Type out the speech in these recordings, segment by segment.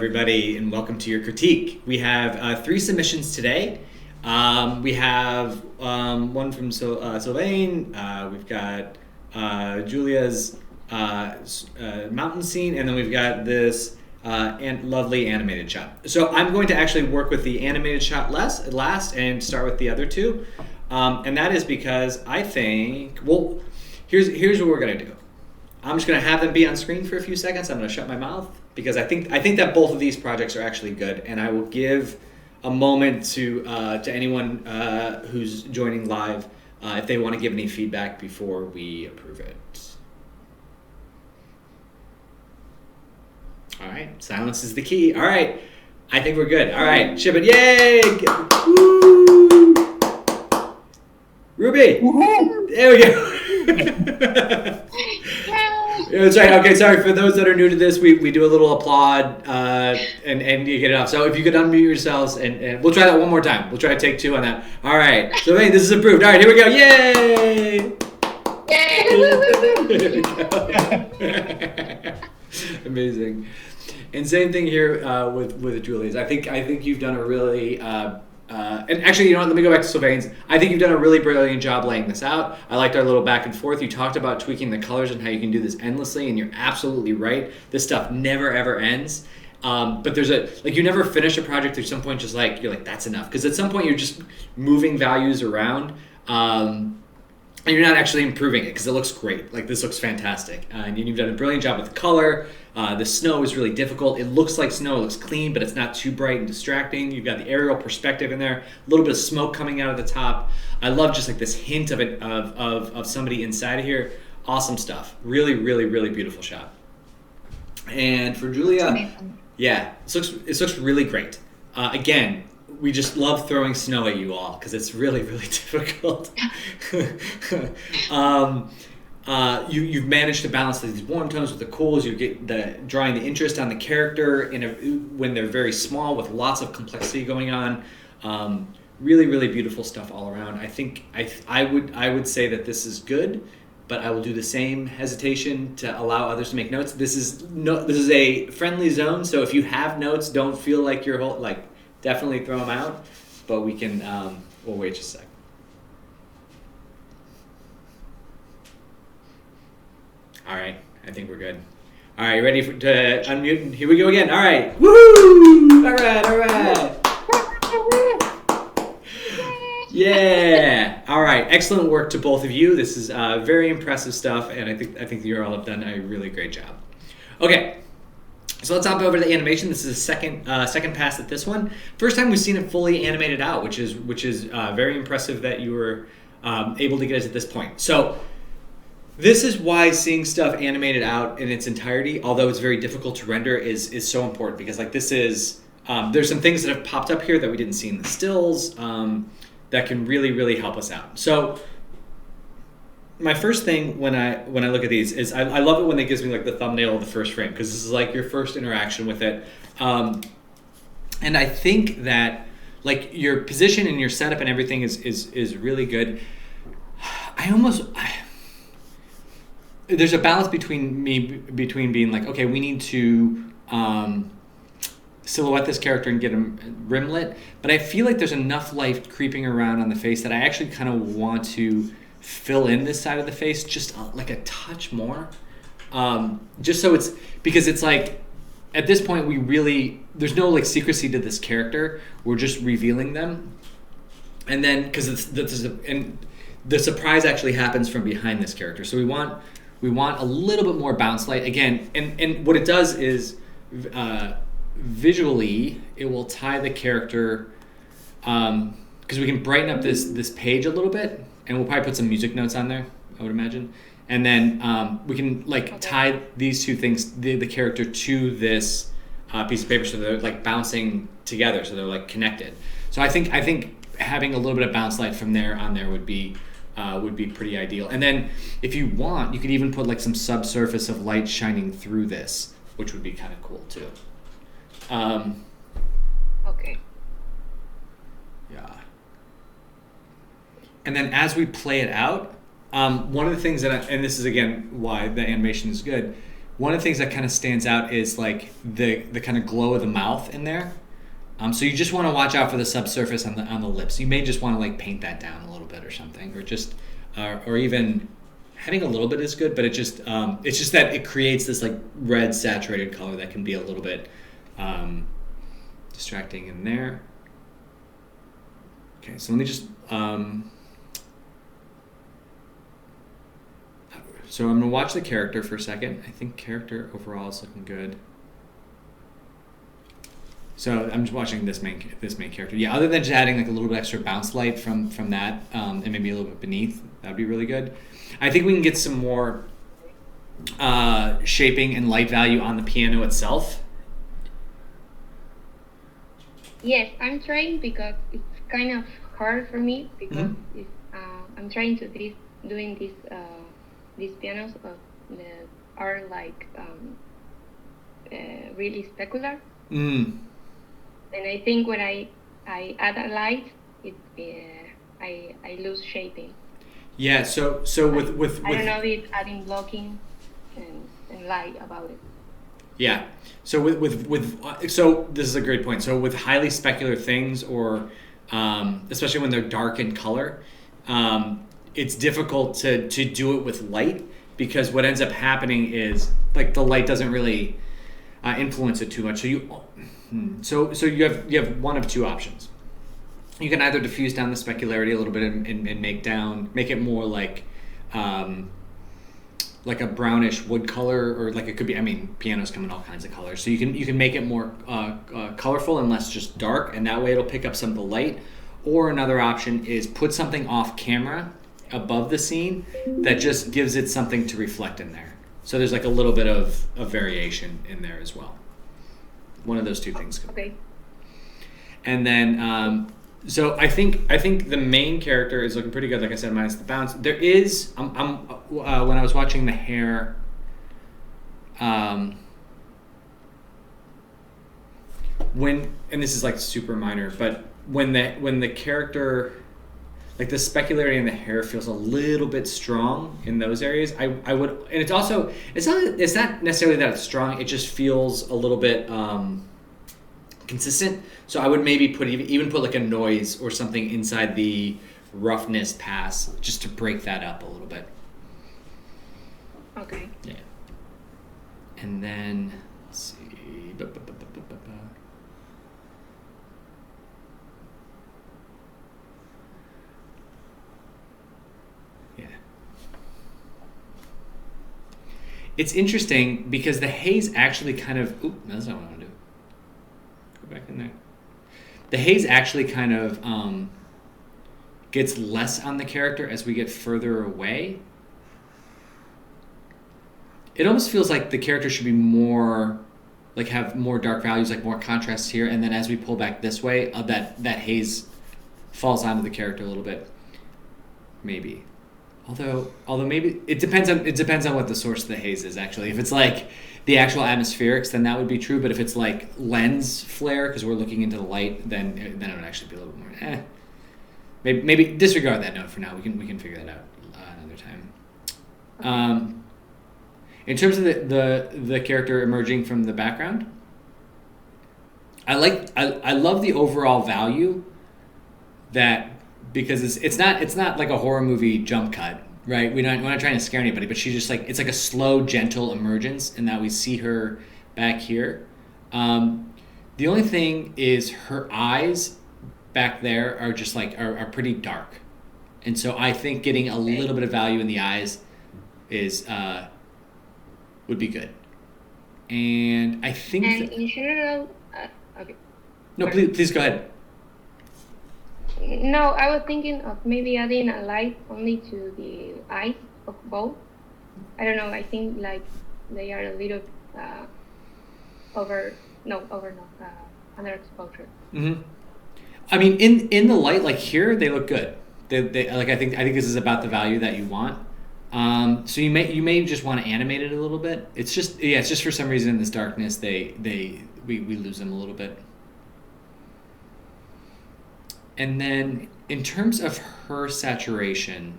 everybody, and welcome to your critique. We have 3 submissions today. We have one from Sylvain. We've got Giulia's mountain scene, and then we've got this lovely animated shot. So I'm going to actually work with the animated shot last and start with the other 2. And that is because I think, well, here's what we're going to do. I'm just going to have them be on screen for a few seconds. I'm going to shut my mouth because I think that both of these projects are actually good, and I will give a moment to anyone who's joining live if they want to give any feedback before we approve it. All right, silence is the key. All right, I think we're good. All right, ship it. Yay! Woo! Ruby! Woo-hoo! There we go. Yeah, that's right. Okay, sorry. For those that are new to this, we do a little applaud and you get it off. So if you could unmute yourselves, and we'll try that one more time. We'll try to take 2 on that. All right. So, hey, this is approved. All right, here we go. Yay! Yay! Amazing. And same thing here with Julia's. I think you've done a really and actually, you know what? Let me go back to Sylvain's. I think you've done a really brilliant job laying this out. I liked our little back and forth. You talked about tweaking the colors and how you can do this endlessly, and you're absolutely right. This stuff never ever ends. But there's you never finish a project. There's some point just you're like, that's enough, because at some point you're just moving values around. And you're not actually improving it because it looks great. Like, this looks fantastic. And you've done a brilliant job with the color. The snow is really difficult. It looks like snow. It looks clean, but it's not too bright and distracting. You've got the aerial perspective in there. A little bit of smoke coming out of the top. I love just this hint of somebody inside of here. Awesome stuff. Really, really, really beautiful shot. And for Giulia, yeah, it looks really great. Again, we just love throwing snow at you all because it's really, really difficult. You've managed to balance these warm tones with the cools. You get drawing the interest on the character when they're very small with lots of complexity going on. Really, really beautiful stuff all around. I think I would say that this is good, but I will do the same hesitation to allow others to make notes. This is a friendly zone, so if you have notes, don't feel like you're definitely throw them out, but we can, we'll wait just a sec. All right, I think we're good. All right, ready to unmute? Here we go again. All right, woohoo! All right. Yeah. All right, excellent work to both of you. This is very impressive stuff, and I think you all have done a really great job. Okay. So let's hop over to the animation. This is a second pass at this one. First time we've seen it fully animated out, which is very impressive that you were able to get us at this point. So this is why seeing stuff animated out in its entirety, although it's very difficult to render, is so important, because this is there's some things that have popped up here that we didn't see in the stills that can really, really help us out. So my first thing when I look at these is I love it when it gives me the thumbnail of the first frame, because this is your first interaction with it, and I think that your position and your setup and everything is really good. There's a balance between being okay, we need to silhouette this character and get him rim lit, but I feel like there's enough light creeping around on the face that I actually kind of want to fill in this side of the face just a touch more, just so it's, because it's at this point there's no secrecy to this character. We're just revealing them, and then because the surprise actually happens from behind this character. So we want a little bit more bounce light again, and what it does is visually it will tie the character, because we can brighten up this page a little bit. And we'll probably put some music notes on there, I would imagine. And then we can tie these 2 things, the character to this piece of paper, so they're bouncing together, so they're connected. So I think having a little bit of bounce light from there on there would be pretty ideal. And then if you want, you could even put some subsurface of light shining through this, which would be kind of cool too. Okay. Yeah. And then as we play it out, one of the things and this is again why the animation is good, one of the things that kind of stands out is like the kind of glow of the mouth in there. So you just want to watch out for the subsurface on the lips. You may just want to like paint that down a little bit or something, or just or even having a little bit is good, but it's just that it creates this like red saturated color that can be a little bit distracting in there. Okay, so let me just so I'm gonna watch the character for a second. I think character overall is looking good. So I'm just watching this main character. Yeah, other than just adding like a little bit extra bounce light from that, and maybe a little bit beneath, that'd be really good. I think we can get some more shaping and light value on the piano itself. Yes, I'm trying because it's kind of hard for me because I'm trying to doing these pianos that are like really specular. And I think when I add a light, I lose shaping. Yeah. So with I don't know if adding blocking and light about it. Yeah. So so this is a great point. So with highly specular things, or especially when they're dark in color, it's difficult to do it with light, because what ends up happening is like the light doesn't really influence it too much. So you have one of two options. You can either diffuse down the specularity a little bit and make it more like a brownish wood color, or like it could be. I mean, pianos come in all kinds of colors, so you can make it more colorful and less just dark, and that way it'll pick up some of the light. Or another option is put something off camera above the scene that just gives it something to reflect in there. So there's like a little bit of variation in there as well. One of those two things. Okay. And then, so I think the main character is looking pretty good. Like I said, minus the bounce. There is, when I was watching the hair, and this is like super minor, but when the character, like the specularity in the hair feels a little bit strong in those areas, I would, and it's also, it's not necessarily that it's strong, it just feels a little bit consistent. So I would maybe even put like a noise or something inside the roughness pass just to break that up a little bit. Okay. Yeah. And then, let's see. It's interesting because the haze actually kind of... Oop, no, that's not what I want to do. Go back in there. The haze actually kind of gets less on the character as we get further away. It almost feels like the character should be more... like have more dark values, like more contrast here, and then as we pull back this way, that haze falls onto the character a little bit. Maybe. Although maybe it depends on what the source of the haze is actually. If it's like the actual atmospherics, then that would be true. But if it's like lens flare, because we're looking into the light, then it would actually be a little bit more. Maybe disregard that note for now. We can figure that out another time. In terms of the character emerging from the background, I love the overall value that. Because it's not like a horror movie jump cut, right? We're not trying to scare anybody, but she's just like, it's like a slow, gentle emergence, in that we see her back here. The only thing is her eyes back there are just like are pretty dark, and so I think getting a little bit of value in the eyes is would be good. And I think. And in general, okay. No, please go ahead. No, I was thinking of maybe adding a light only to the eyes of both. I don't know. I think like they are a little under exposure. Mm-hmm. I mean, in the light, like here, they look good. They like I think this is about the value that you want. So you may just want to animate it a little bit. It's just for some reason in this darkness we lose them a little bit. And then in terms of her saturation,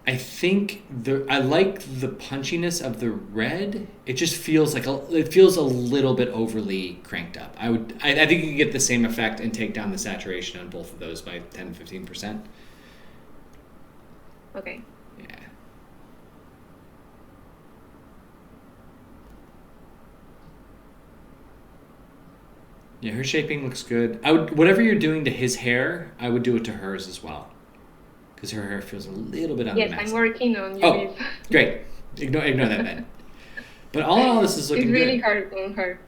I think I like the punchiness of the red. It just feels like it feels a little bit overly cranked up. I think you can get the same effect and take down the saturation on both of those by 10-15%. Okay. Yeah. Yeah, her shaping looks good. Whatever you're doing to his hair, I would do it to hers as well. Because her hair feels a little bit on the Yes, messy. I'm working on Oh, this. great. Ignore that then. But all in all, this is looking It's really good. hard on her.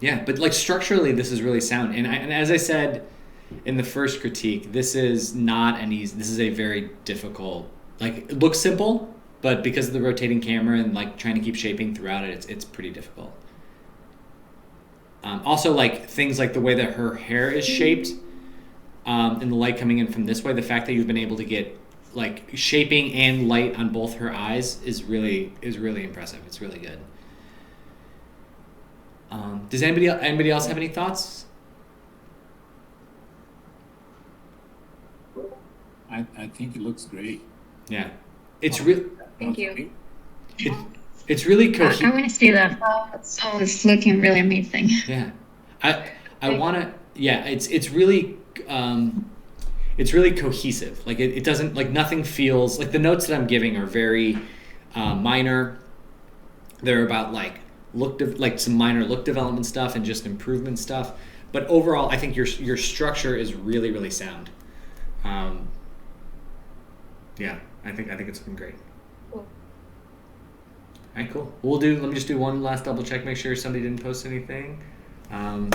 Yeah, but like structurally, this is really sound. And as I said in the first critique, this is not an easy. This is a very difficult. Like it looks simple, but because of the rotating camera and like trying to keep shaping throughout it, it's pretty difficult. Also, like things like the way that her hair is shaped, and the light coming in from this way, the fact that you've been able to get like shaping and light on both her eyes is really impressive. It's really good. Does anybody else have any thoughts? I think it looks great. Yeah, it's real. Thank you. It's really I cohesive. want to see that. Oh, it's looking really amazing. Yeah, I want to. Yeah, it's really cohesive. Like it doesn't like nothing feels like the notes that I'm giving are very minor. They're about like some minor look development stuff and just improvement stuff. But overall, I think your structure is really sound. Yeah, I think it's been great. Cool. All right, cool. Let me just do one last double check, make sure somebody didn't post anything. I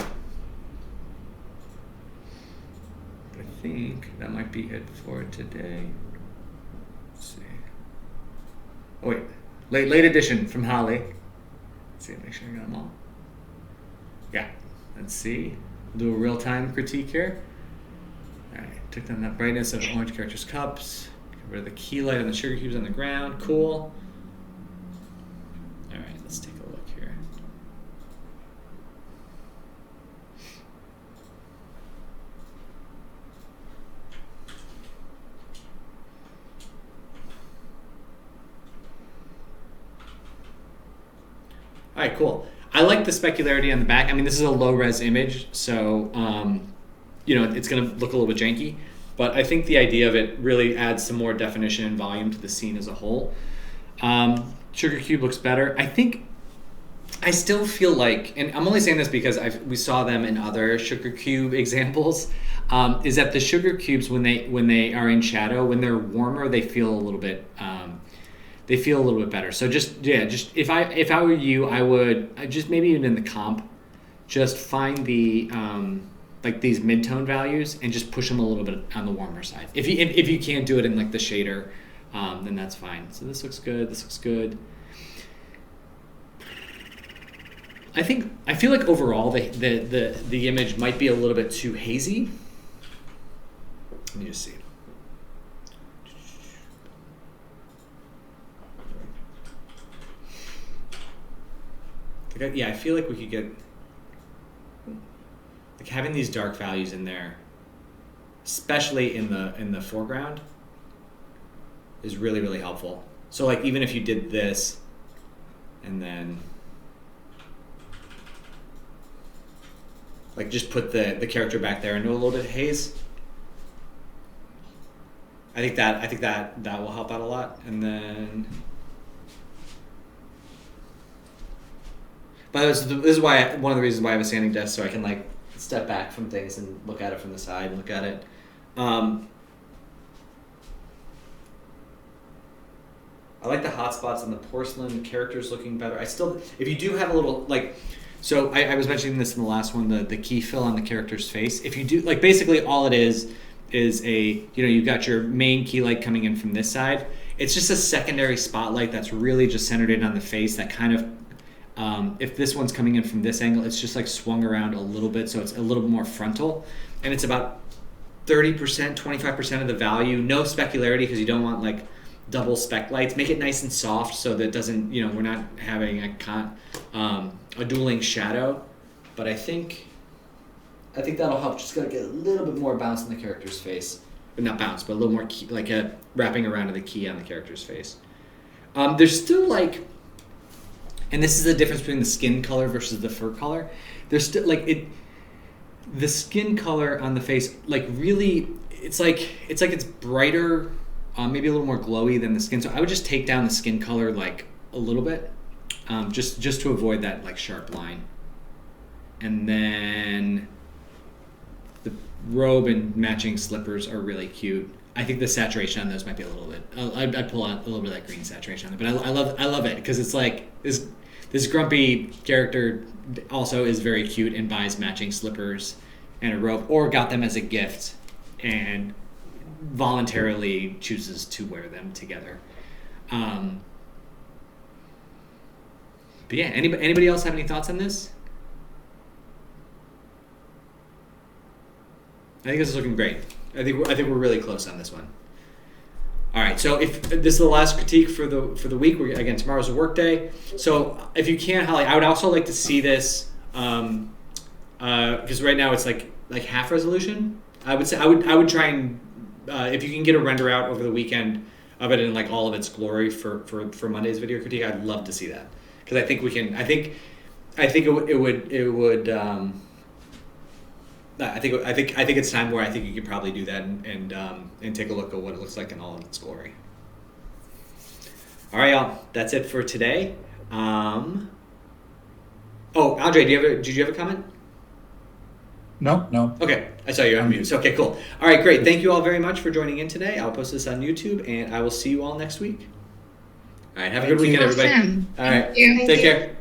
think that might be it for today. Let's see. Oh wait, late edition from Holly. Let's see, make sure I got them all. Yeah, let's see. We'll do a real-time critique here. All right, took down that brightness of orange characters' cups. Get rid of the key light on the sugar cubes on the ground. Cool. All right, let's take a look here. All right, cool. I like the specularity on the back. I mean, this is a low-res image, so it's going to look a little bit janky. But I think the idea of it really adds some more definition and volume to the scene as a whole. Sugar cube looks better. I still feel like, and I'm only saying this because we saw them in other sugar cube examples, is that the sugar cubes when they are in shadow, when they're warmer, they feel a little bit better. So just if I were you, I would just maybe even in the comp, just find the like these mid-tone values and just push them a little bit on the warmer side. If you can't do it in like the shader, then that's fine. So this looks good. This looks good. I feel like overall the image might be a little bit too hazy. Let me just see. Yeah, I feel like we could get like having these dark values in there, especially in the foreground, is really helpful. So like even if you did this and then like just put the character back there into a little bit of haze, I think that will help out a lot. And then but this is why one of the reasons why I have a standing desk, so I can like step back from things and look at it from the side and look at it. I like the hot spots on the porcelain, the characters looking better. If you do have a little like, so I was mentioning this in the last one, the key fill on the character's face. If you do like basically all it is a you've got your main key light coming in from this side. It's just a secondary spotlight that's really just centered in on the face that kind of. If this one's coming in from this angle, it's just like swung around a little bit, so it's a little bit more frontal, and it's about 30%, 25% of the value. No specularity because you don't want like double spec lights. Make it nice and soft so that it doesn't, we're not having a dueling shadow. But I think that'll help. Just gotta get a little bit more bounce in the character's face. not bounce, but a little more key, like a wrapping around of the key on the character's face. There's still like, and this is the difference between the skin color versus the fur color. There's still like the skin color on the face, like really, it's brighter, maybe a little more glowy than the skin. So I would just take down the skin color like a little bit, just to avoid that like sharp line. And then the robe and matching slippers are really cute. I think the saturation on those might be a little bit. I'd pull out a little bit of that green saturation on it, but I love it because it's like this grumpy character also is very cute and buys matching slippers and a robe, or got them as a gift and voluntarily chooses to wear them together. But yeah, anybody else have any thoughts on this? I think this is looking great. I think we're really close on this one. All right, so if this is the last critique for the week, again, tomorrow's a work day. So if you can, Holly, I would also like to see this because right now it's like half resolution. I would say I would try and if you can get a render out over the weekend of it in like all of its glory for Monday's video critique, I'd love to see that because I think we can. I think it would. I think it's time where I think you could probably do that and take a look at what it looks like in all of its glory. All right, y'all. That's it for today. Oh, Andre, did you have a comment? No. Okay, I saw you on mute. So, okay, cool. All right, great. Thank you all very much for joining in today. I'll post this on YouTube, and I will see you all next week. All right, have a good weekend, everybody. Awesome. All right, Thank you. take care.